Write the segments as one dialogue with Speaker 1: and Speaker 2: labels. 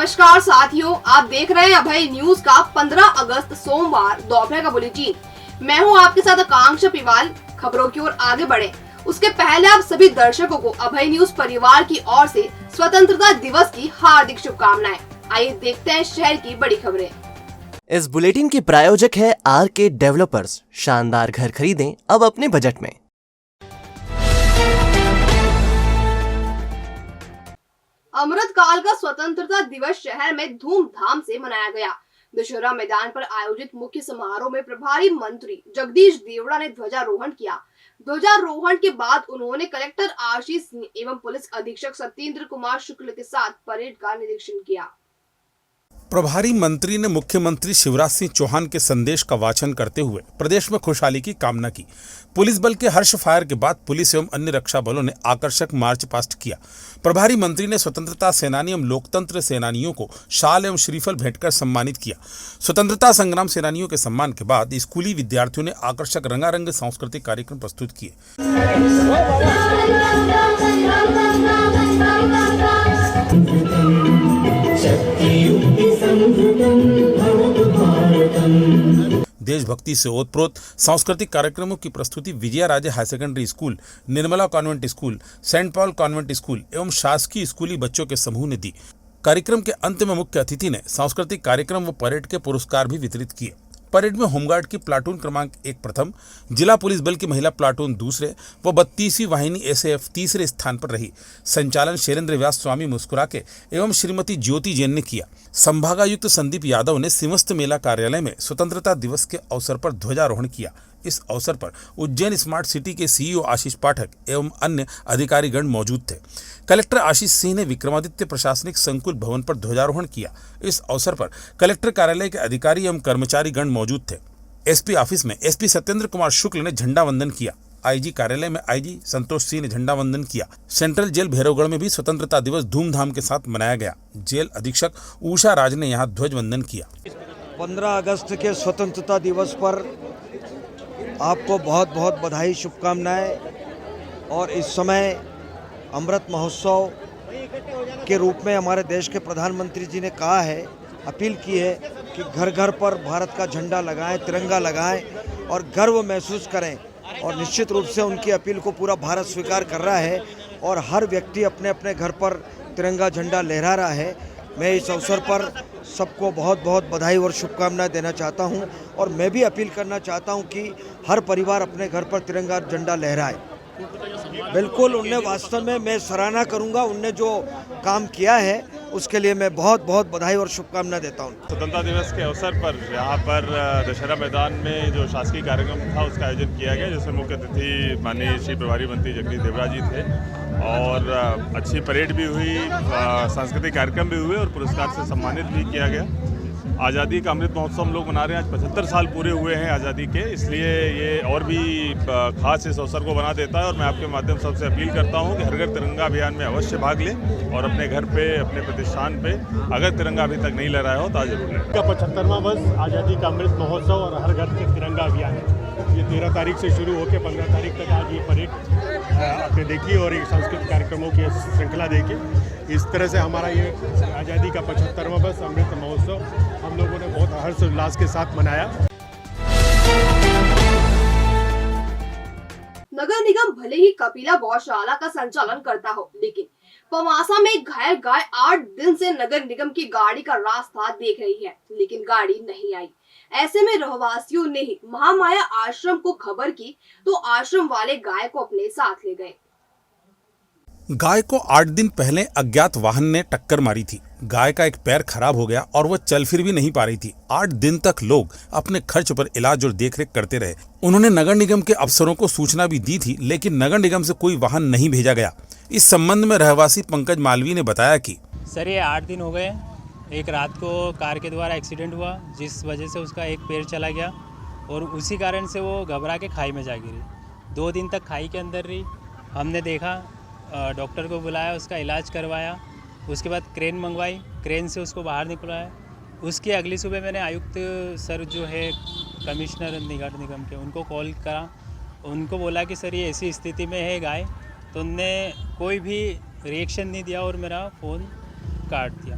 Speaker 1: नमस्कार साथियों, आप देख रहे हैं अभय न्यूज का 15 अगस्त सोमवार दोपहर का बुलेटिन। मैं हूं आपके साथ आकांक्षा पिवाल। खबरों की ओर आगे बढ़े उसके पहले आप सभी दर्शकों को अभय न्यूज परिवार की ओर से स्वतंत्रता दिवस की हार्दिक शुभकामनाएं। आइए देखते हैं शहर की बड़ी खबरें।
Speaker 2: इस बुलेटिन के प्रायोजक है आरके डेवलपर्स। शानदार घर खरीदें अब अपने बजट में।
Speaker 1: अमृत काल का स्वतंत्रता दिवस शहर में धूमधाम से मनाया गया। दशहरा मैदान पर आयोजित मुख्य समारोह में प्रभारी मंत्री जगदीश देवड़ा ने ध्वजारोहण किया। ध्वजारोहण के बाद उन्होंने कलेक्टर आशीष सिंह एवं पुलिस अधीक्षक सत्येंद्र कुमार शुक्ल के साथ परेड का निरीक्षण किया।
Speaker 3: प्रभारी मंत्री ने मुख्यमंत्री शिवराज सिंह चौहान के संदेश का वाचन करते हुए प्रदेश में खुशहाली की कामना की। पुलिस बल के हर्ष फायर के बाद पुलिस एवं अन्य रक्षा बलों ने आकर्षक मार्च पास्ट किया। प्रभारी मंत्री ने स्वतंत्रता सेनानी एवं लोकतंत्र सेनानियों को शाल एवं श्रीफल भेंटकर सम्मानित किया। स्वतंत्रता संग्राम सेनानियों के सम्मान के बाद स्कूली विद्यार्थियों ने आकर्षक रंगारंग सांस्कृतिक कार्यक्रम प्रस्तुत किए। देशभक्ति से ओतप्रोत सांस्कृतिक कार्यक्रमों की प्रस्तुति Vijaya Raje high secondary school, Nirmala convent school, saint Paul convent school एवं शासकीय स्कूली बच्चों के समूह ने दी। कार्यक्रम के अंत में मुख्य अतिथि ने सांस्कृतिक कार्यक्रम व परेड के पुरस्कार भी वितरित किए। परेड में होमगार्ड की प्लाटून क्रमांक 1 प्रथम, जिला पुलिस बल की महिला प्लाटून दूसरे व 32वीं वाहिनी एसएएफ तीसरे स्थान पर रही। संचालन शैलेंद्र व्यास स्वामी मुस्कुराके एवं श्रीमती ज्योति जैन ने किया। संभागायुक्त संदीप यादव ने सिमस्त मेला कार्यालय में स्वतंत्रता दिवस के अवसर पर ध्वजारोहण किया। इस अवसर पर उज्जैन स्मार्ट सिटी के सीईओ आशीष पाठक एवं अन्य अधिकारीगण मौजूद थे। कलेक्टर आशीष सिंह ने विक्रमादित्य प्रशासनिक संकुल भवन पर ध्वजारोहण किया। इस अवसर पर कलेक्टर कार्यालय के अधिकारी एवं कर्मचारीगण मौजूद थे। एसपी ऑफिस में एसपी सत्येंद्र कुमार शुक्ल ने झंडा वंदन किया। आईजी कार्यालय में आईजी संतोष सिंह ने झंडा वंदन किया। सेंट्रल जेल भैरवगढ़ में भी स्वतंत्रता दिवस धूमधाम के साथ मनाया गया। जेल अधीक्षक उषा राज ने यहाँ ध्वज वंदन किया।
Speaker 4: 15 अगस्त के स्वतंत्रता दिवस पर आपको बहुत बहुत बधाई, शुभकामनाएं। और इस समय अमृत महोत्सव के रूप में हमारे देश के प्रधानमंत्री जी ने कहा है, अपील की है कि घर घर पर भारत का झंडा लगाएं, तिरंगा लगाएं और गर्व महसूस करें। और निश्चित रूप से उनकी अपील को पूरा भारत स्वीकार कर रहा है और हर व्यक्ति अपने अपने घर पर तिरंगा झंडा लहरा रहा है। मैं इस अवसर पर सबको बहुत बहुत बधाई और शुभकामनाएं देना चाहता हूं और मैं भी अपील करना चाहता हूं कि हर परिवार अपने घर पर तिरंगा झंडा लहराए। बिल्कुल, उनने वास्तव में मैं सराहना करूंगा, उनने जो काम किया है उसके लिए मैं बहुत बहुत बधाई और शुभकामनाएं देता हूं।
Speaker 5: स्वतंत्रता दिवस के अवसर पर यहाँ पर दशहरा मैदान में जो शासकीय कार्यक्रम था उसका आयोजन किया गया, जिसमें मुख्य अतिथि माननीय श्री प्रभारी मंत्री जगदीश देवड़ा जी थे और अच्छी परेड भी हुई, सांस्कृतिक कार्यक्रम भी हुए और पुरस्कार से सम्मानित भी किया गया। आज़ादी का अमृत महोत्सव हम लोग मना रहे हैं। आज 75 साल पूरे हुए हैं आज़ादी के, इसलिए ये और भी खास इस अवसर को बना देता है। और मैं आपके माध्यम से सबसे अपील करता हूं कि हर घर तिरंगा अभियान में अवश्य भाग लें और अपने घर पे, अपने प्रतिष्ठान पे अगर तिरंगा अभी तक नहीं लहराया हो तो आज जरूर लें।
Speaker 6: 75वां वर्ष आज़ादी का अमृत महोत्सव और हर घर के तिरंगा अभियान है। ये 13 तारीख से शुरू होकर 15 तारीख तक आज ये परेड आपने देखी और एक सांस्कृतिक कार्यक्रमों की श्रृंखला देखी। इस तरह से हमारा ये आज़ादी का 75वां वर्ष अमृत महोत्सव हम लोगों ने बहुत हर्ष उल्लास के साथ मनाया।
Speaker 1: नगर निगम भले ही कपिला गौशाला का संचालन करता हो, लेकिन पवासा में घायल गाय 8 दिन से नगर निगम की गाड़ी का रास्ता देख रही है, लेकिन गाड़ी नहीं आई। ऐसे में रहवासियों ने ही महामाया आश्रम को खबर की तो आश्रम वाले गाय को अपने साथ ले गए।
Speaker 3: गाय को 8 दिन पहले अज्ञात वाहन ने टक्कर मारी थी। गाय का एक पैर खराब हो गया और वह चल फिर भी नहीं पा रही थी। 8 दिन तक लोग अपने खर्च पर इलाज और देखरेख करते रहे। उन्होंने नगर निगम के अफसरों को सूचना भी दी थी, लेकिन नगर निगम से कोई वाहन नहीं भेजा गया। इस संबंध में रहवासी पंकज मालवी ने बताया कि
Speaker 7: सर, ये 8 दिन हो गए। एक रात को कार के द्वारा एक्सीडेंट हुआ, जिस वजह से उसका एक पैर चला गया और उसी कारण से वो घबरा के खाई में जा गिरी। 2 दिन तक खाई के अंदर रही। हमने देखा, डॉक्टर को बुलाया, उसका इलाज करवाया, उसके बाद क्रेन मंगवाई, क्रेन से उसको बाहर निकलवाया। उसकी अगली सुबह मैंने आयुक्त सर जो है कमिश्नर नगर निगम के, उनको कॉल करा। उनको बोला कि सर ये ऐसी स्थिति में है गाय, तो उनने कोई भी रिएक्शन नहीं दिया और मेरा फ़ोन काट दिया।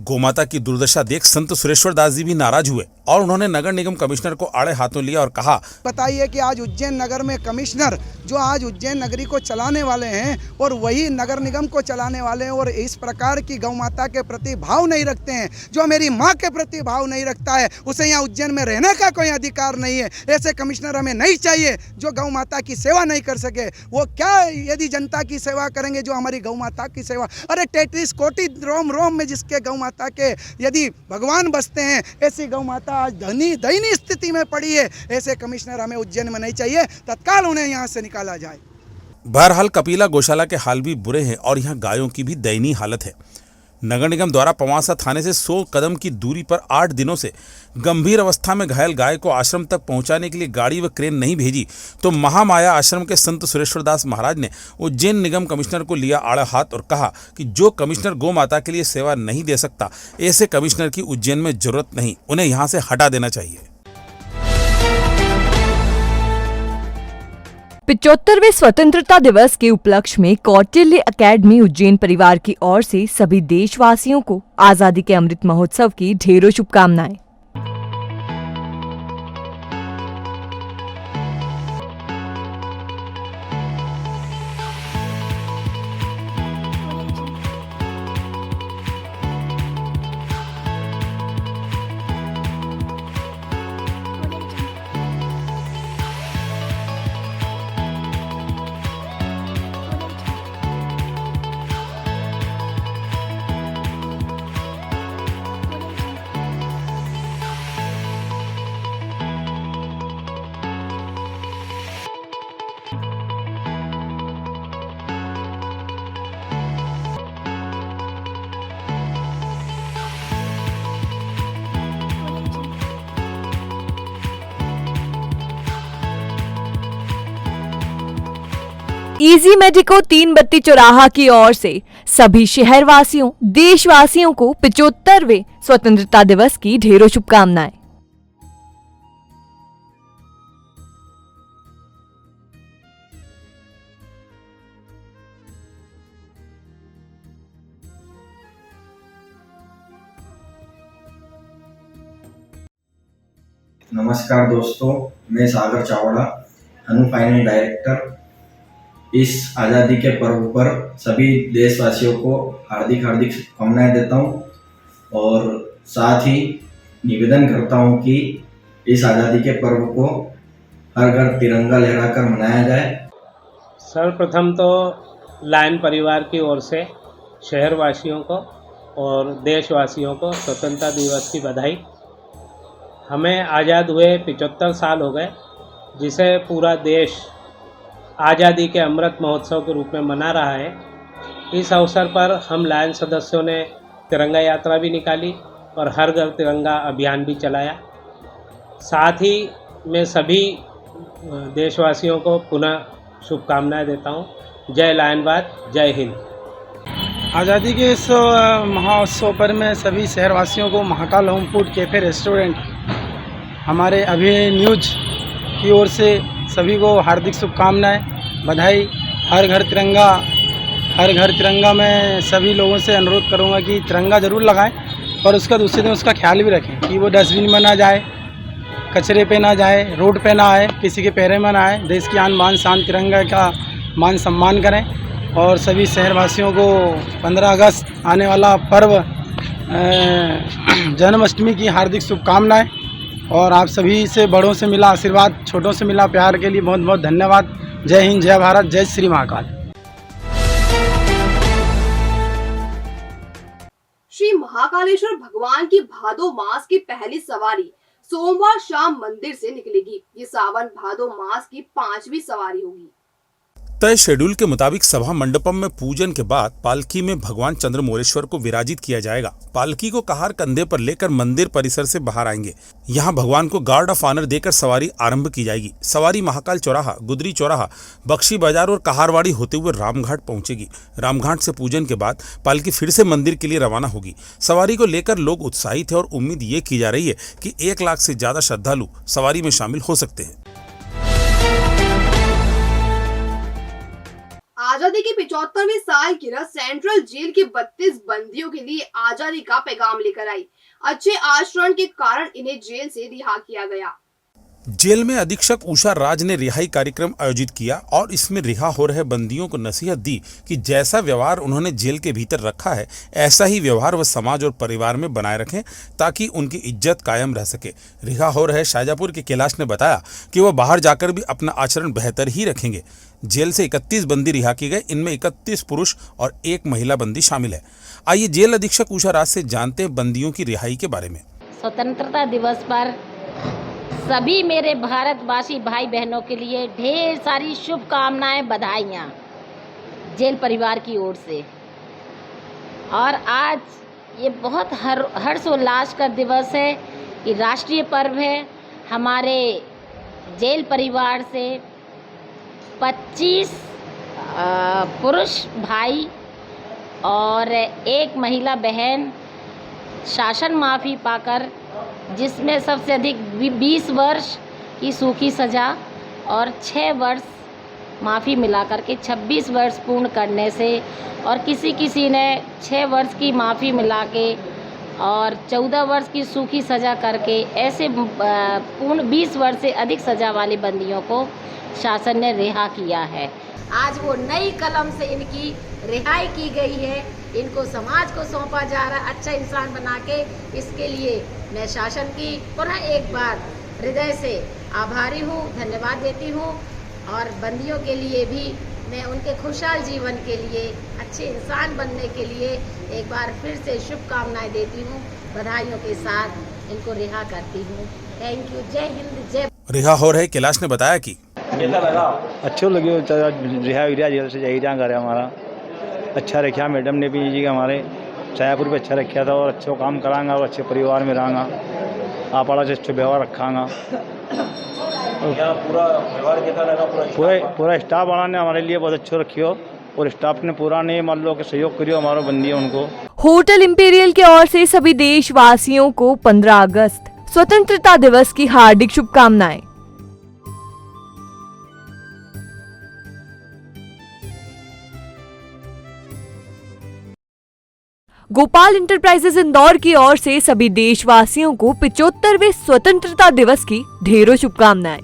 Speaker 3: गोमाता की दुर्दशा देख संत सुरेश्वर दास जी भी नाराज हुए और उन्होंने नगर निगम कमिश्नर को आड़े हाथों लिया और कहा,
Speaker 8: बताइए कि आज उज्जैन नगर में कमिश्नर जो आज उज्जैन नगरी को चलाने वाले हैं और वही नगर निगम को चलाने वाले हैं और इस प्रकार की गौ माता के प्रति भाव नहीं रखते हैं, जो मेरी माँ के प्रति भाव नहीं रखता है उसे यहाँ उज्जैन में रहने का कोई अधिकार नहीं है। ऐसे कमिश्नर हमें नहीं चाहिए जो गौ माता की सेवा नहीं कर सके। वो क्या यदि जनता की सेवा करेंगे जो हमारी गौ माता की सेवा, अरे 33 कोटि रोम रोम में जिसके गौ माता के यदि भगवान बसते हैं, ऐसी गौ माता आज दयनीय स्थिति में पड़ी है। ऐसे कमिश्नर हमें उज्जैन में नहीं चाहिए, तत्काल उन्हें यहाँ से निकाला जाए।
Speaker 3: बहरहाल कपिला गौशाला के हाल भी बुरे हैं और यहाँ गायों की भी दयनीय हालत है। नगर निगम द्वारा पवासा थाने से 100 कदम की दूरी पर 8 दिनों से गंभीर अवस्था में घायल गाय को आश्रम तक पहुंचाने के लिए गाड़ी व क्रेन नहीं भेजी तो महामाया आश्रम के संत सुरेश्वर दास महाराज ने उज्जैन निगम कमिश्नर को लिया आड़ा हाथ और कहा कि जो कमिश्नर गौ माता के लिए सेवा नहीं दे सकता, ऐसे कमिश्नर की उज्जैन में जरूरत नहीं, उन्हें यहाँ से हटा देना चाहिए।
Speaker 9: 75वें स्वतंत्रता दिवस के उपलक्ष्य में कौटिल्य एकेडमी उज्जैन परिवार की ओर से सभी देशवासियों को आजादी के अमृत महोत्सव की ढेरों शुभकामनाएं। इजी मेडिको 3 बत्ती चौराहा की ओर से सभी शहरवासियों देशवासियों को 75वें स्वतंत्रता दिवस की ढेरों शुभकामनाएं।
Speaker 10: नमस्कार दोस्तों, मैं सागर चावड़ा, अनु फाइनेंस डायरेक्टर। इस आज़ादी के पर्व पर सभी देशवासियों को हार्दिक शुभकामनाएं देता हूं और साथ ही निवेदन करता हूं कि इस आज़ादी के पर्व को हर घर तिरंगा लहराकर मनाया जाए।
Speaker 11: सर्वप्रथम तो लायन परिवार की ओर से शहरवासियों को और देशवासियों को स्वतंत्रता दिवस की बधाई। हमें आज़ाद हुए 75 साल हो गए, जिसे पूरा देश आज़ादी के अमृत महोत्सव के रूप में मना रहा है। इस अवसर पर हम लायन सदस्यों ने तिरंगा यात्रा भी निकाली और हर घर तिरंगा अभियान भी चलाया। साथ ही मैं सभी देशवासियों को पुनः शुभकामनाएं देता हूं। जय लायनवाद, जय हिंद।
Speaker 12: आज़ादी के इस महोत्सव पर मैं सभी शहरवासियों को Mahakal home food cafe restaurant हमारे अभी न्यूज की ओर से सभी को हार्दिक शुभकामनाएं, बधाई। हर घर तिरंगा में सभी लोगों से अनुरोध करूंगा कि तिरंगा ज़रूर लगाएं और उसका दूसरे दिन उसका ख्याल भी रखें कि वो डस्टबिन में ना जाए, कचरे पे ना जाए, रोड पे ना आए, किसी के पैरे में ना आए। देश की आन बान शान तिरंगा का मान सम्मान करें। और सभी शहरवासियों को 15 अगस्त आने वाला पर्व जन्माष्टमी की हार्दिक शुभकामनाएं। और आप सभी से बड़ों से मिला आशीर्वाद, छोटों से मिला प्यार के लिए बहुत बहुत धन्यवाद। जय हिंद, जय भारत, जय श्री महाकाल।
Speaker 1: श्री महाकालेश्वर भगवान की भादो मास की पहली सवारी सोमवार शाम मंदिर से निकलेगी। ये सावन भादो मास की 5वीं सवारी होगी।
Speaker 3: तय शेड्यूल के मुताबिक सभा मंडपम में पूजन के बाद पालकी में भगवान चंद्रमौलेश्वर को विराजित किया जाएगा। पालकी को कहार कंधे पर लेकर मंदिर परिसर से बाहर आएंगे। यहां भगवान को गार्ड ऑफ ऑनर देकर सवारी आरंभ की जाएगी। सवारी महाकाल चौराहा, गुदरी चौराहा, बख्शी बाजार और कहारवाड़ी होते हुए रामघाट पहुंचेगी। रामघाट से पूजन के बाद पालकी फिर से मंदिर के लिए रवाना होगी। सवारी को लेकर लोग उत्साहित है और उम्मीद ये की जा रही है कि 1 लाख से ज्यादा श्रद्धालु सवारी में शामिल हो सकते हैं।
Speaker 1: आजादी आजादी की 75वीं सालगिरह सेंट्रल जेल के 32 बंदियों के लिए आजादी का पैगाम लेकर आई। अच्छे आचरण के कारण इन्हें जेल से रिहा किया गया।
Speaker 3: जेल में अधीक्षक उषा राज ने रिहाई कार्यक्रम आयोजित किया और इसमें रिहा हो रहे बंदियों को नसीहत दी कि जैसा व्यवहार उन्होंने जेल के भीतर रखा है ऐसा ही व्यवहार वह समाज और परिवार में बनाए रखें ताकि उनकी इज्जत कायम रह सके। रिहा हो रहे शाहजहाँपुर के कैलाश ने बताया कि वह बाहर जाकर भी अपना आचरण बेहतर ही रखेंगे। जेल से 31 बंदी रिहा किए गए, इनमें 31 पुरुष और 1 महिला बंदी शामिल है। आइए जेल अधीक्षक उषा राज से जानते हैं बंदियों की रिहाई के बारे में।
Speaker 13: स्वतंत्रता दिवस पर सभी मेरे भारतवासी भाई बहनों के लिए ढेर सारी शुभकामनाएं, बधाइयाँ जेल परिवार की ओर से। और आज ये बहुत हर्षोल्लास का दिवस है कि राष्ट्रीय पर्व है। हमारे जेल परिवार से 25 पुरुष भाई और 1 महिला बहन शासन माफ़ी पाकर, जिसमें सबसे अधिक 20 वर्ष की सूखी सज़ा और 6 वर्ष माफ़ी मिलाकर के 26 वर्ष पूर्ण करने से, और किसी ने 6 वर्ष की माफ़ी मिला के और 14 वर्ष की सूखी सज़ा करके ऐसे पूर्ण 20 वर्ष से अधिक सज़ा वाली बंदियों को शासन ने रिहा किया है। आज वो नई कलम से इनकी रिहाई की गई है, इनको समाज को सौंपा जा रहा है अच्छा इंसान बना के। इसके लिए मैं शासन की पुनः एक बार हृदय से आभारी हूँ, धन्यवाद देती हूँ। और बंदियों के लिए भी मैं उनके खुशहाल जीवन के लिए, अच्छे इंसान बनने के लिए एक बार फिर से शुभकामनाएं देती हूँ। बधाइयों के साथ इनको रिहा करती हूँ। Thank you. जय हिंद, जय।
Speaker 3: रिहा हो रहे कैलाश ने बताया कि
Speaker 14: अच्छो लगे रिहा जेल से जाइए जहाँ घर है हमारा अच्छा रखा मैडम ने भी जी हमारे शाहजहाँपुर पे अच्छा रखा था और अच्छा काम करांगा और अच्छे परिवार में रहूँगा, आप से अच्छे व्यवहार रखांगा। पूरा स्टाफ वाला ने हमारे लिए बहुत अच्छा रखियो और स्टाफ ने पूरा ने मान लो के सहयोग करियो हमारा बंदी उनको।
Speaker 9: होटल इंपीरियल की ओर से सभी देशवासियों को 15 अगस्त स्वतंत्रता दिवस की हार्दिक शुभकामनाएं। गोपाल इंटरप्राइजेज इंदौर की ओर से सभी देशवासियों को 75वें स्वतंत्रता दिवस की ढेरों शुभकामनाएं।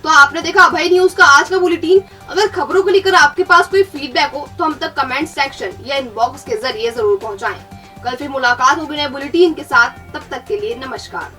Speaker 1: तो आपने देखा अभय न्यूज का आज का बुलेटिन। अगर खबरों को लेकर आपके पास कोई फीडबैक हो तो हम तक कमेंट सेक्शन या इनबॉक्स के जरिए जरूर पहुंचाएं। कल फिर मुलाकात होगी नए बुलेटिन के साथ, तब तक के लिए नमस्कार।